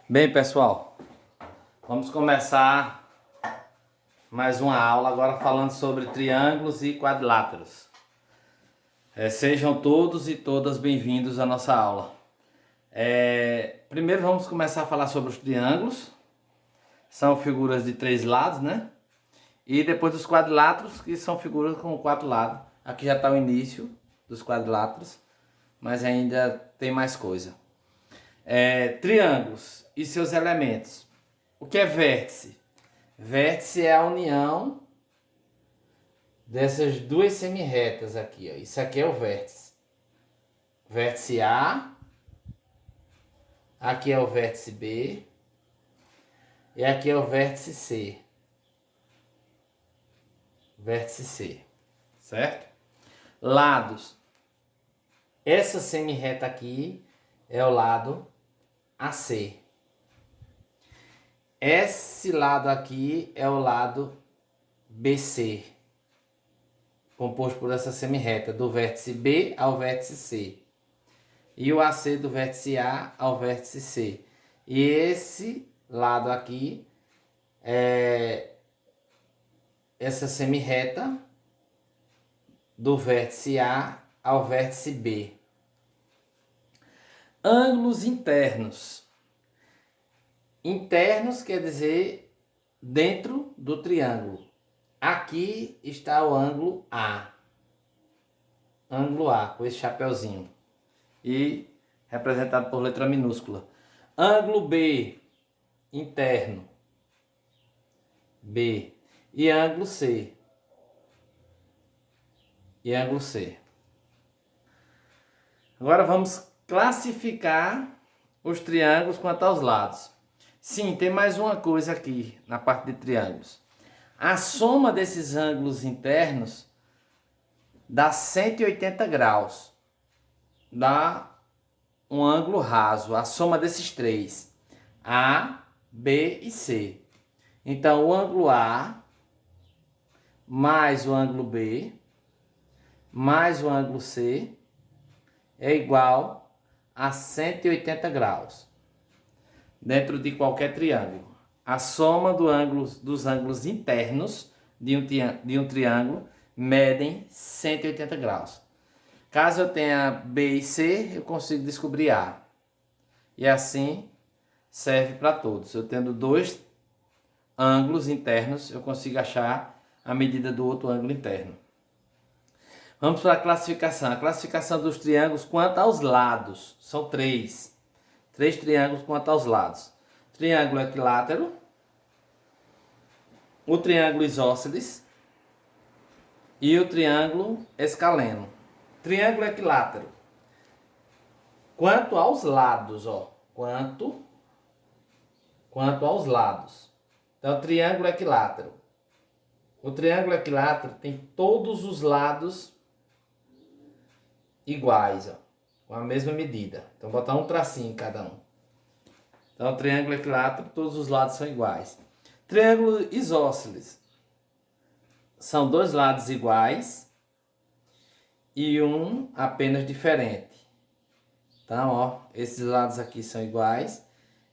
Bem, pessoal, vamos começar mais uma aula agora falando sobre triângulos e quadriláteros. Sejam todos e todas bem-vindos à nossa aula. Primeiro vamos começar a falar sobre os triângulos. São figuras de 3 lados, né? E depois dos quadriláteros, que são figuras com 4 lados. Aqui já está o início dos quadriláteros, mas ainda tem mais coisa. Triângulos e seus elementos. O que é vértice? Vértice é a união dessas duas semirretas aqui, ó. Isso aqui é o vértice. Vértice A, aqui é o vértice B e aqui é o vértice C. Vértice C, certo? Lados. Essa semirreta aqui é o lado AC. Esse lado aqui é o lado BC, composto por essa semirreta, do vértice B ao vértice C. E o AC do vértice A ao vértice C. E esse lado aqui é essa semirreta do vértice A ao vértice B. Ângulos internos. Internos quer dizer dentro do triângulo. Aqui está o ângulo A. Ângulo A, com esse chapeuzinho. E representado por letra minúscula. Ângulo B, interno. B. E ângulo C. E ângulo C. Agora vamos classificar os triângulos quanto aos lados. Sim, tem mais uma coisa aqui na parte de triângulos. A soma desses ângulos internos dá 180 graus. Dá um ângulo raso. A soma desses três. A, B e C. Então, o ângulo A mais o ângulo B mais o ângulo C é igual a 180 graus. Dentro de qualquer triângulo. A soma dos ângulos internos de um triângulo medem 180 graus. Caso eu tenha B e C, eu consigo descobrir A. E assim serve para todos. Eu tendo dois ângulos internos, eu consigo achar a medida do outro ângulo interno. Vamos para a classificação. A classificação dos triângulos quanto aos lados. São três. Três triângulos quanto aos lados. Triângulo equilátero, o triângulo isósceles e o triângulo escaleno. Triângulo equilátero. Quanto aos lados, ó. Quanto aos lados. Então, triângulo equilátero. O triângulo equilátero tem todos os lados iguais, ó, com a mesma medida. Então, vou botar um tracinho em cada um. Então, triângulo equilátero, todos os lados são iguais. Triângulo isósceles. São dois lados iguais e um apenas diferente. Então, ó, esses lados aqui são iguais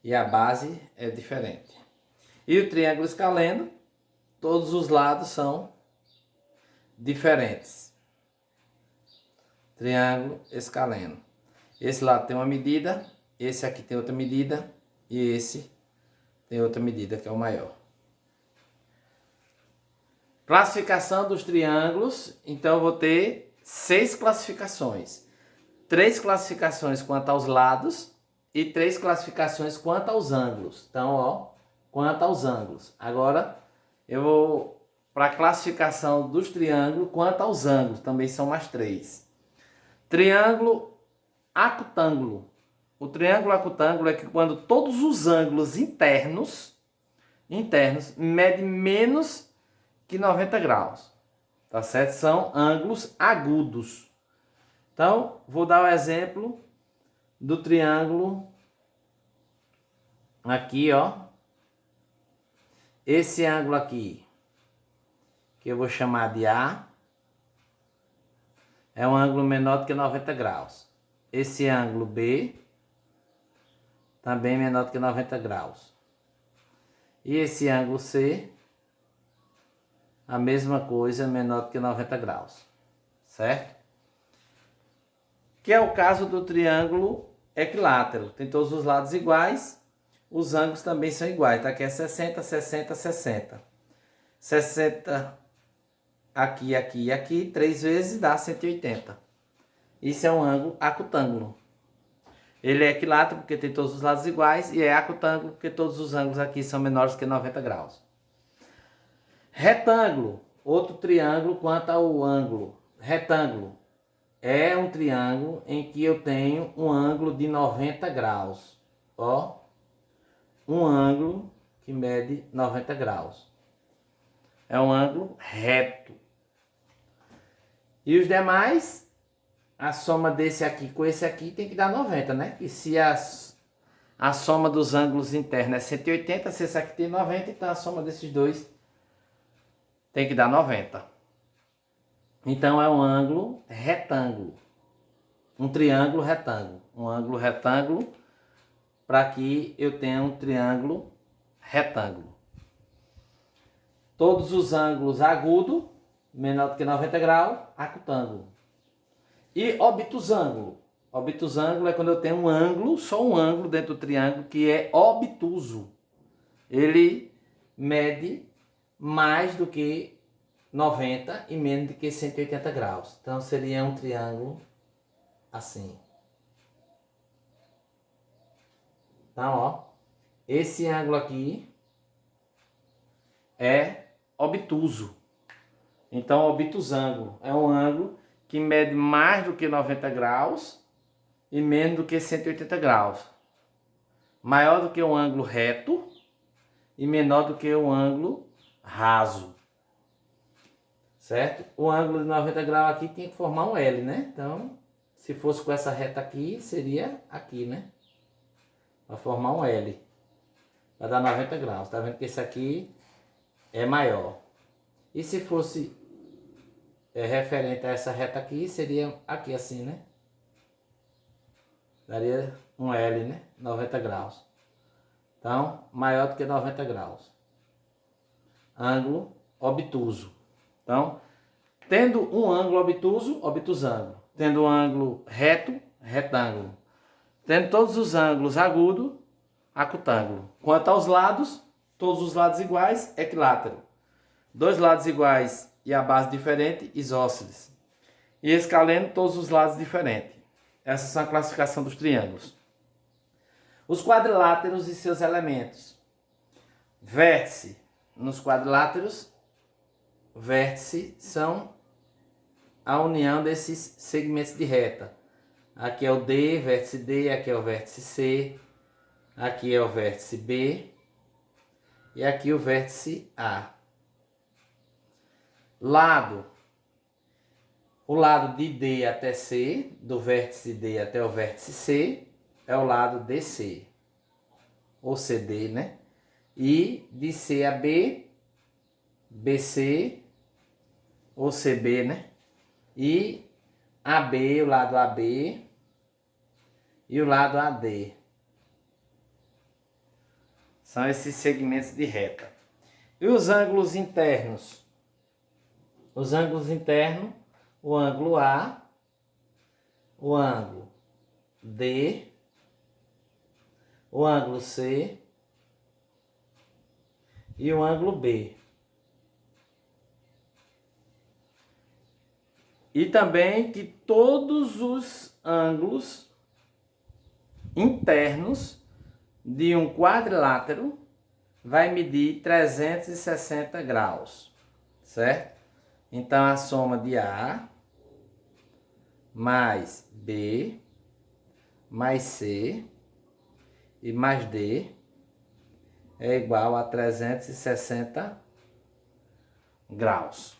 e a base é diferente. E o triângulo escaleno, todos os lados são diferentes. Triângulo escaleno. Esse lado tem uma medida, esse aqui tem outra medida e esse tem outra medida, que é o maior. Classificação dos triângulos. Então eu vou ter 6 classificações. 3 classificações quanto aos lados e 3 classificações quanto aos ângulos. Então, ó, quanto aos ângulos. Agora eu vou para a classificação dos triângulos quanto aos ângulos. Também são mais 3. Triângulo acutângulo. O triângulo acutângulo é que quando todos os ângulos internos medem menos que 90 graus. Tá certo? São ângulos agudos. Então, vou dar o exemplo do triângulo aqui, ó. Esse ângulo aqui, que eu vou chamar de A, é um ângulo menor do que 90 graus. Esse ângulo B também menor do que 90 graus. E esse ângulo C, a mesma coisa, menor do que 90 graus, certo? Que é o caso do triângulo equilátero. Tem todos os lados iguais, os ângulos também são iguais, tá? Aqui é 60, 60, 60. 60 aqui, aqui e aqui, 3 vezes dá 180. Isso é um ângulo acutângulo. Ele é equilátero porque tem todos os lados iguais e é acutângulo porque todos os ângulos aqui são menores que 90 graus. Retângulo, outro triângulo quanto ao ângulo. Retângulo é um triângulo em que eu tenho um ângulo de 90 graus. Ó, um ângulo que mede 90 graus. É um ângulo reto. E os demais, a soma desse aqui com esse aqui tem que dar 90, né? E se a soma dos ângulos internos é 180, se esse aqui tem 90, então a soma desses dois tem que dar 90. Então é um ângulo retângulo. Um triângulo retângulo. Um ângulo retângulo para que eu tenha um triângulo retângulo. Todos os ângulos agudos, menor do que 90 graus, acutângulo. E obtusângulo. Obtusângulo é quando eu tenho um ângulo, só um ângulo dentro do triângulo, que é obtuso. Ele mede mais do que 90 e menos do que 180 graus. Então seria um triângulo assim. Então, ó, esse ângulo aqui é obtuso. Então, obtusângulo é um ângulo que mede mais do que 90 graus e menos do que 180 graus. Maior do que um ângulo reto e menor do que um ângulo raso. Certo? O ângulo de 90 graus aqui tem que formar um L, né? Então, se fosse com essa reta aqui, seria aqui, né? Vai formar um L. Vai dar 90 graus. Tá vendo que esse aqui é maior. E se fosse referente a essa reta aqui, seria aqui assim, né? Daria um L, né? 90 graus. Então, maior do que 90 graus. Ângulo obtuso. Então, tendo um ângulo obtuso, obtusângulo. Tendo um ângulo reto, retângulo. Tendo todos os ângulos agudos, acutângulo. Quanto aos lados, todos os lados iguais, equilátero. Dois lados iguais e a base diferente, isósceles. E escaleno, todos os lados diferentes. Essa é a classificação dos triângulos. Os quadriláteros e seus elementos. Vértice. Nos quadriláteros, vértice são a união desses segmentos de reta. Aqui é o D, vértice D, aqui é o vértice C, aqui é o vértice B e aqui o vértice A. Lado. O lado de D até C, do vértice D até o vértice C, é o lado DC, ou CD, né? E de C a B, BC, ou CB, né? E AB, o lado AB, e o lado AD. São esses segmentos de reta. E os ângulos internos? Os ângulos internos, o ângulo A, o ângulo D, o ângulo C e o ângulo B. E também que todos os ângulos internos de um quadrilátero vai medir 360 graus, certo? Então a soma de A mais B mais C e mais D é igual a 360 graus.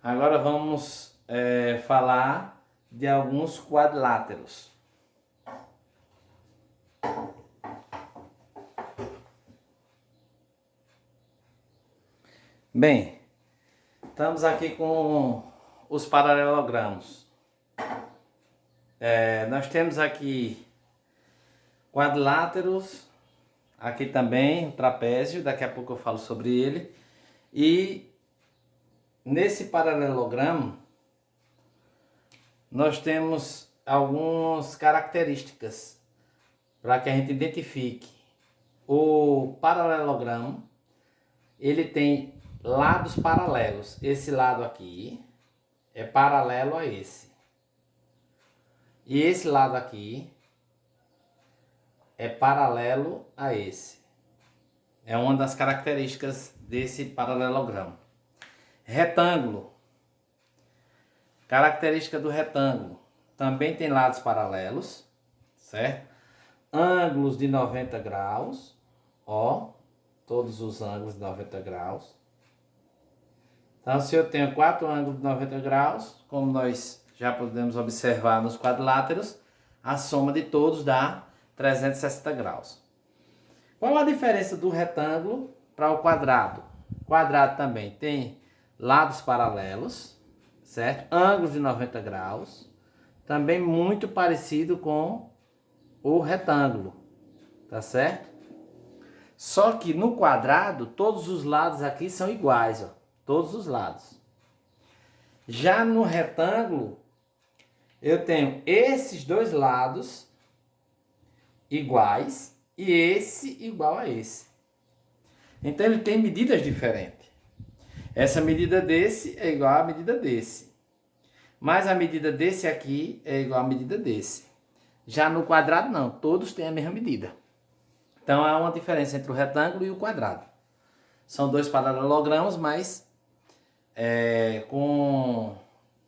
Agora vamos falar de alguns quadriláteros. Bem, estamos aqui com os paralelogramos. Nós temos aqui Quadriláteros, aqui também, o trapézio, daqui a pouco eu falo sobre ele. E nesse paralelogramo, nós temos algumas características para que a gente identifique. O paralelogramo, ele tem lados paralelos. Esse lado aqui é paralelo a esse. E esse lado aqui é paralelo a esse. É uma das características desse paralelogramo. Retângulo. Característica do retângulo. Também tem lados paralelos, certo? Ângulos de 90 graus. Ó, todos os ângulos de 90 graus. Então, se eu tenho 4 ângulos de 90 graus, como nós já podemos observar nos quadriláteros, a soma de todos dá 360 graus. Qual a diferença do retângulo para o quadrado? O quadrado também tem lados paralelos, certo? Ângulos de 90 graus, também muito parecido com o retângulo, tá certo? Só que no quadrado, todos os lados aqui são iguais, ó, todos os lados. Já no retângulo, eu tenho esses dois lados iguais e esse igual a esse. Então ele tem medidas diferentes. Essa medida desse é igual à medida desse. Mas a medida desse aqui é igual à medida desse. Já no quadrado não, todos têm a mesma medida. Então há uma diferença entre o retângulo e o quadrado. São dois paralelogramas, mas com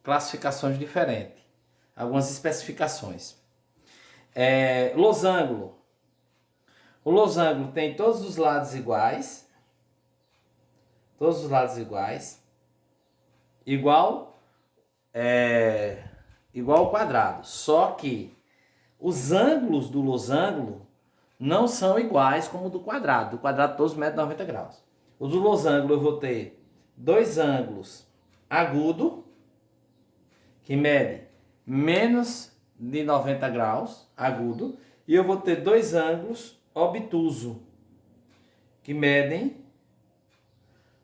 classificações diferentes. Algumas especificações. Losango. O losango tem todos os lados iguais. Todos os lados iguais. Igual ao quadrado. Só que os ângulos do losango não são iguais como o do quadrado. Do quadrado todos medem 90 graus. O do losango eu vou ter dois ângulos agudo, que mede menos de 90 graus, agudo, e eu vou ter dois ângulos obtuso, que medem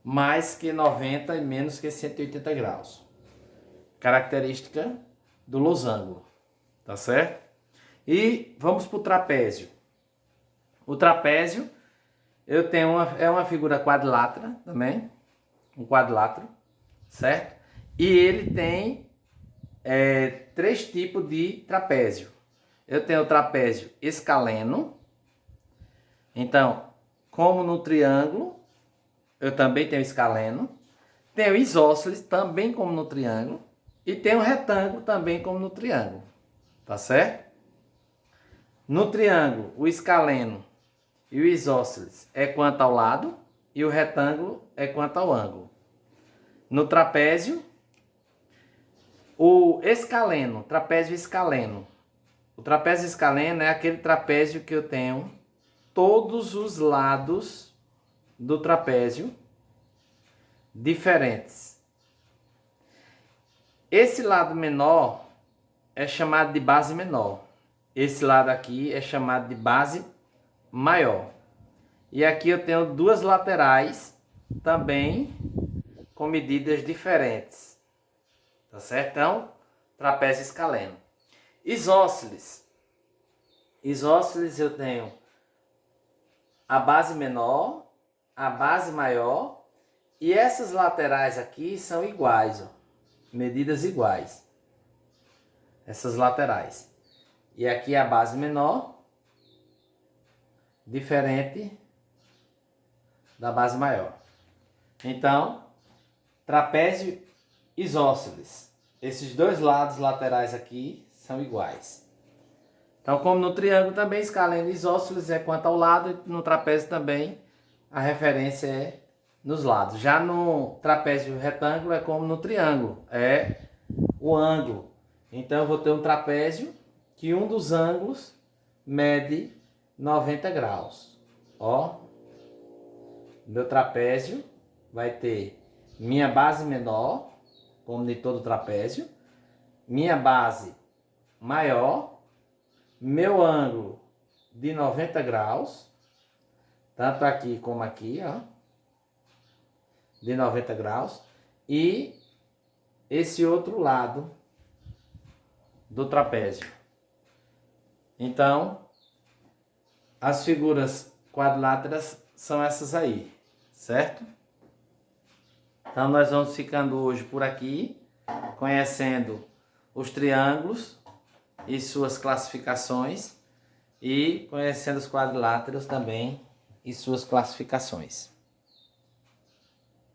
mais que 90 e menos que 180 graus. Característica do losango, tá certo? E vamos para o trapézio. O trapézio, eu tenho uma figura quadrilátera também, um quadrilátero, certo? E ele tem três tipos de trapézio. Eu tenho o trapézio escaleno. Então, como no triângulo, eu também tenho escaleno. Tenho isósceles, também como no triângulo. E tenho retângulo, também como no triângulo. Tá certo? No triângulo, o escaleno e o isósceles é quanto ao lado. E o retângulo é quanto ao ângulo. No trapézio, o escaleno, trapézio escaleno. O trapézio escaleno é aquele trapézio que eu tenho todos os lados do trapézio diferentes. Esse lado menor é chamado de base menor. Esse lado aqui é chamado de base maior. E aqui eu tenho duas laterais também com medidas diferentes. Tá certo? Então, trapézio escaleno. Isósceles. Isósceles eu tenho a base menor, a base maior e essas laterais aqui são iguais, ó, medidas iguais. Essas laterais. E aqui a base menor, diferente da base maior. Então, trapézio isósceles. Esses dois lados laterais aqui são iguais. Então, como no triângulo também, escaleno e isósceles é quanto ao lado, e no trapézio também a referência é nos lados. Já no trapézio retângulo é como no triângulo, é o ângulo. Então, eu vou ter um trapézio que um dos ângulos mede 90 graus. Ó, meu trapézio vai ter minha base menor, como de todo trapézio, minha base maior, meu ângulo de 90 graus, tanto aqui como aqui, ó, de 90 graus, e esse outro lado do trapézio. Então, as figuras quadriláteras são essas aí, certo? Então, nós vamos ficando hoje por aqui, conhecendo os triângulos e suas classificações, e conhecendo os quadriláteros também e suas classificações.